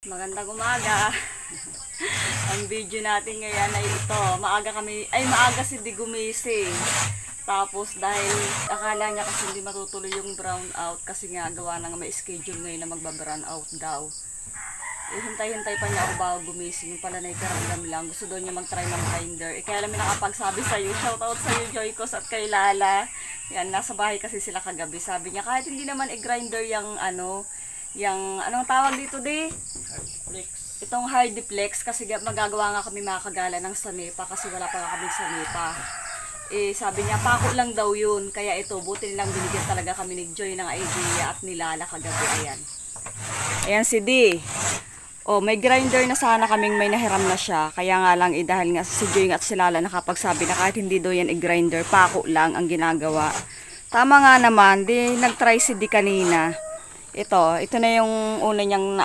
Magandang umaga. Ang video natin ngayon ay ito. Maaga si Di gumising. Tapos dahil akala niya kasi hindi matutuloy yung brown out kasi nga gawa na nga may schedule ngayon na magba-brown out daw. Hintay-hintay pa niya ako bago gumising. Yung pala na ikaramdam lang. Gusto daw niya mag-try ng grinder. Kaya alam mo nakapagsabi sa'yo. Shoutout sa'yo, Joycos at kay Lala. Yan, nasa bahay kasi sila kagabi. Sabi niya kahit hindi naman i-grinder yung anong tawag dito di? Itong Hardiplex kasi magagawa nga kami makagala ng sanepa kasi wala pa kami sanepa. Sabi niya pako lang daw yun. Kaya ito, buti nilang binigyan talaga kami ni Joy ng idea at ni Lala kagabi. Ayan. Ayan si D. May grinder na sana kaming may nahiram na siya. Kaya nga lang dahil nga si Joy at si Lala nakapagsabi na kahit hindi daw yan i-grinder, pako lang ang ginagawa. Tama nga naman, di nag-try si D kanina. Ito na yung una niyang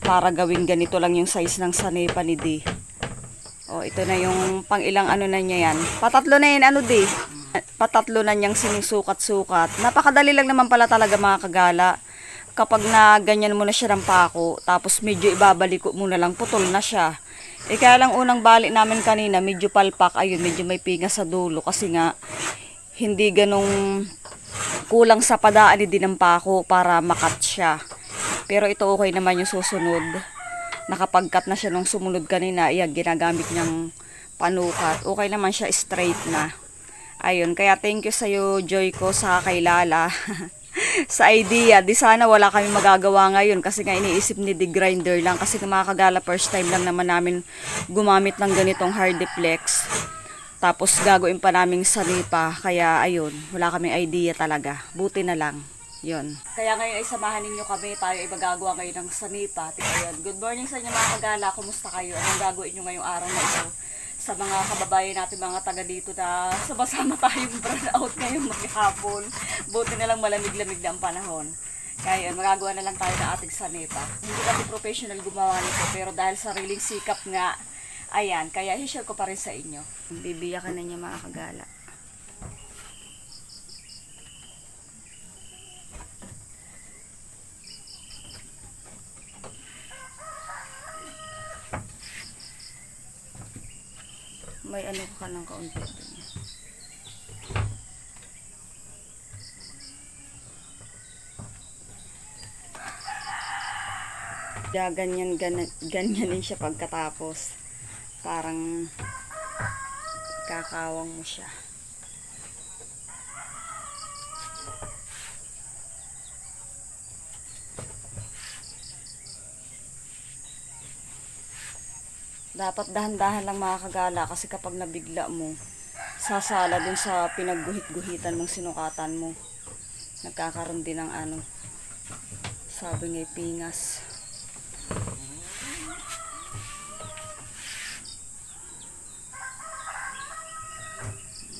para gawin ganito lang yung size ng sanepa ni D. Ito na yung pang ilang na niya yan. Patatlo na yan D. Patatlo na niyang sinusukat-sukat. Napakadali lang naman pala talaga mga kagala. Kapag na ganyan mo na siya ng pako, tapos medyo ibabalik mo na lang, putol na siya. Kaya lang unang balik namin kanina, medyo palpak, ayun, medyo may pinga sa dulo kasi nga hindi ganong kulang sa padaan din ng pako para makat siya. Pero ito okay naman yung susunod. Nakapag-cut na siya nung sumunod kanina. Ayan, ginagamit niyang panukat. Okay naman siya, straight na. Ayun, kaya thank you sa'yo, Joy ko, sa kay Lala. Sa idea. Di sana wala kami magagawa ngayon kasi nga iniisip ni The Grinder lang. Kasi mga kagala, first time lang naman namin gumamit ng ganitong Hardiplex. Tapos gagawin pa naming sanepa. Kaya ayun, wala kaming idea talaga. Buti na lang. Yun. Kaya ngayon ay samahan ninyo kami. Tayo ay magagawa ngayon ng sanepa. Ayun. Good morning sa inyo mga kagala. Kumusta kayo? Anong gagawin nyo ngayong araw na ito? Sa mga kababayan natin, mga taga dito na sama-sama tayong burn out ngayong maghapon. Buti na lang malamig-lamig na ang panahon. Kaya yun, magagawa na lang tayo ng ating sanepa. Hindi kami professional gumawa nito, pero dahil sariling sikap nga, ayan, kaya i-share ko pa rin sa inyo. Bibiyakan na niya mga kagala. May ka ng kaunti din. Ganyanin siya pagkatapos. Parang kakawang mo siya. Dapat dahan-dahan lang mga kagala kasi kapag nabigla mo, sasala dun sa pinagguhit-guhitan mong sinukatan mo. Nagkakaroon din ng sabi nga pingas.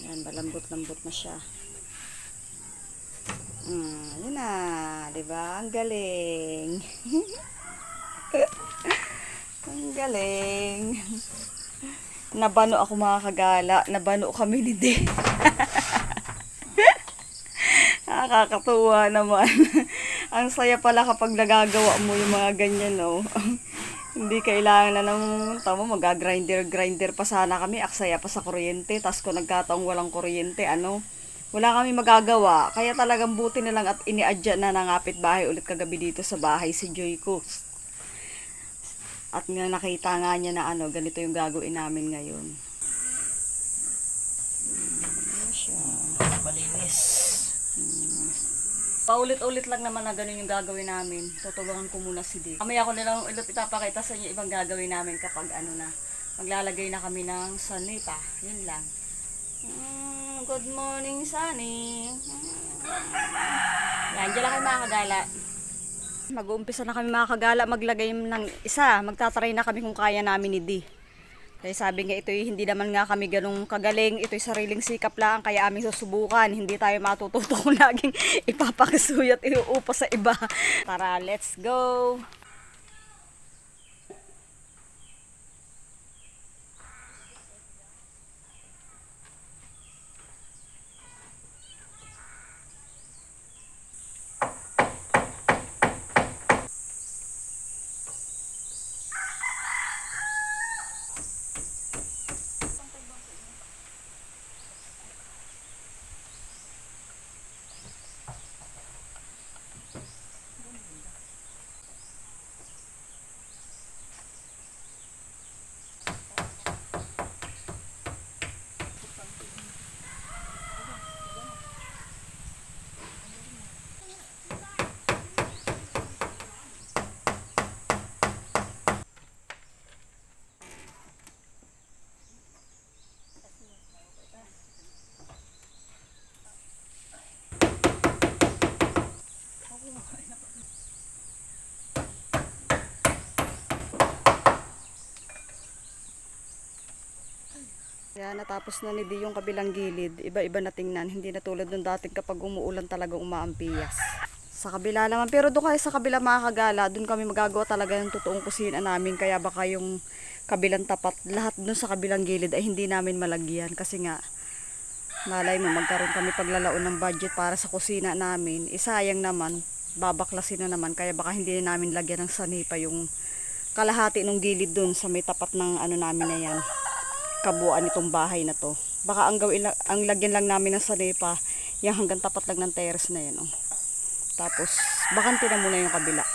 Yan, malambot-lambot na siya. Yun na, diba? Ang galing. Ang galing. Nabano ako mga kagala. Nabano kami ni D. Nakakatuwa naman. Ang saya pala kapag nagagawa mo yung mga ganyan, no? Hindi kailangan na mag-grinder pa sana kami. Aksaya pa sa kuryente. Tapos kung nagkataong walang kuryente, wala kami magagawa. Kaya talagang buti na lang at ini-adya na nangapit bahay ulit kagabi dito sa bahay si Joy ko. At nga nakita nga niya na ganito yung gagawin namin ngayon. Siya. Malinis. Paulit-ulit lang naman na ganun yung gagawin namin. Tutulungan ko muna si D. Mamaya ko na lang ulit ipapakita sa inyo ibang gagawin namin kapag maglalagay na kami ng sanepa. Yun lang. Good morning, Sunny. Yan, dyan lang kayo mga kagala. Mag-uumpisa na kami mga kagala maglagay ng isa. Magtatry na kami kung kaya namin ni D. Kaya sabi nga hindi naman nga kami ganung kagaling. Ito'y sariling sikap lang kaya aming susubukan. Hindi tayo matututo kung laging ipapakisuy at iuupa sa iba. Tara, let's go! Kaya natapos na ni Di yung kabilang gilid. Iba-iba na tingnan. Hindi na tulad nung dating kapag umuulan talaga umaampias. Sa kabila naman. Pero doon kayo sa kabila mga kagala, doon kami magagawa talaga ng totoong kusina namin. Kaya baka yung kabilang tapat, lahat doon sa kabilang gilid ay hindi namin malagyan. Kasi nga, malay mo magkaroon kami paglalaon ng budget para sa kusina namin. Isayang naman, babaklasin na naman. Kaya baka hindi na namin lagyan ng sanipa yung kalahati ng gilid doon sa may tapat ng ano namin na yan. Kabuuan itong bahay na to. Baka ang lagyan lang namin ng sanipa, yung hanggang tapat lang ng terrace na yan. Oh. Tapos, bakante na muna yung kabila.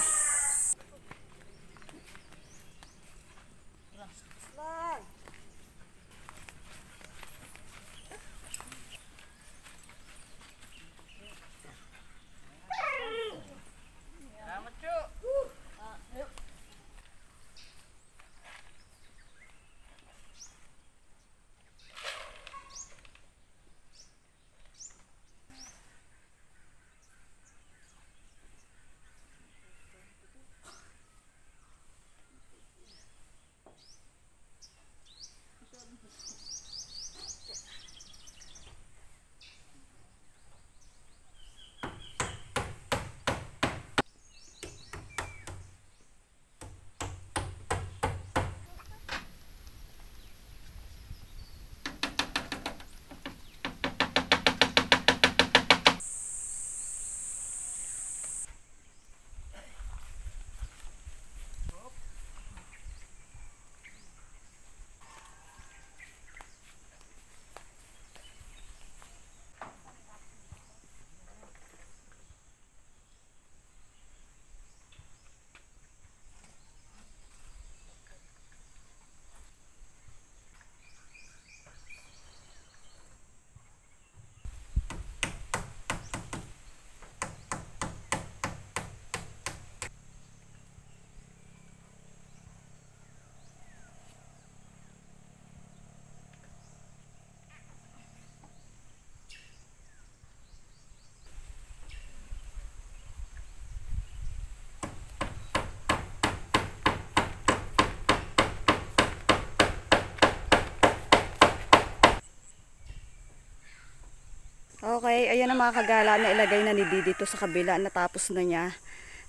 Okay, ayan ang mga kagala na ilagay na ni Di dito sa kabila. Natapos na niya.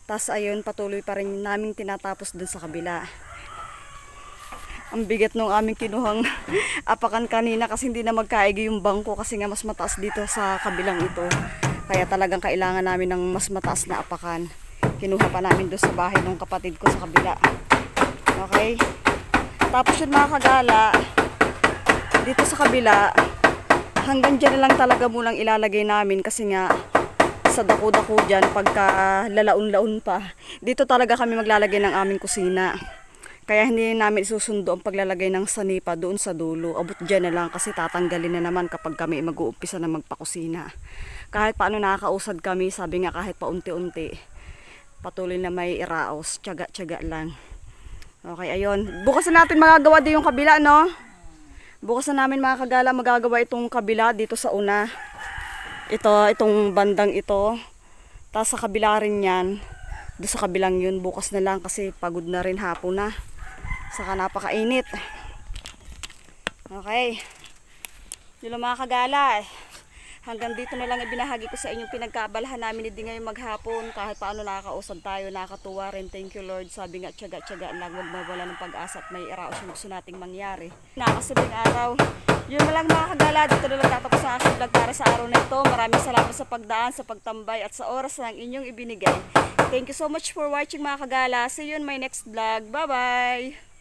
Tapos ayun, patuloy pa rin namin tinatapos dun sa kabila. Ang bigat nung aming kinuhang apakan kanina kasi hindi na magkaigi yung bangko kasi nga mas mataas dito sa kabilang ito. Kaya talagang kailangan namin ng mas mataas na apakan. Kinuha pa namin doon sa bahay ng kapatid ko sa kabila. Okay? Tapos yun mga kagala, dito sa kabila, hanggang dyan na lang talaga munang ilalagay namin kasi nga sa dako-dako dyan pagka lalaon-laon pa. Dito talaga kami maglalagay ng aming kusina. Kaya hindi namin isusundo ang paglalagay ng sanipa doon sa dulo. Abot dyan na lang kasi tatanggalin na naman kapag kami mag-uumpisa na magpakusina. Kahit paano nakakausad kami, sabi nga kahit paunti-unti. Patuloy na may iraos, tiyaga-tiyaga lang. Okay, ayun. Bukas na natin magagawa din yung kabila, no? Bukas na namin mga kagala magagawa itong kabila dito sa una. Itong bandang ito. Tapos sa kabila rin yan. Doon sa kabilang yun. Bukas na lang kasi pagod na rin hapon na. Saka napakainit. Okay. Yun lang mga kagala. Hanggang dito na lang ibinahagi ko sa inyong pinagkaabalahan namin hindi ngayon maghapon. Kahit paano nakakausad tayo, nakakatuwa rin. Thank you Lord. Sabi nga, tiyaga-tiyaga lang. Huwag mawala ng pag-asa at may iraos yung gusto nating mangyari. Nakasabing araw. Yun na lang mga kagala. Dito na lang tatapos ang aking vlog para sa araw na ito. Maraming salamat sa pagdaan, sa pagtambay at sa oras na inyong ibinigay. Thank you so much for watching mga kagala. See you in my next vlog. Bye-bye!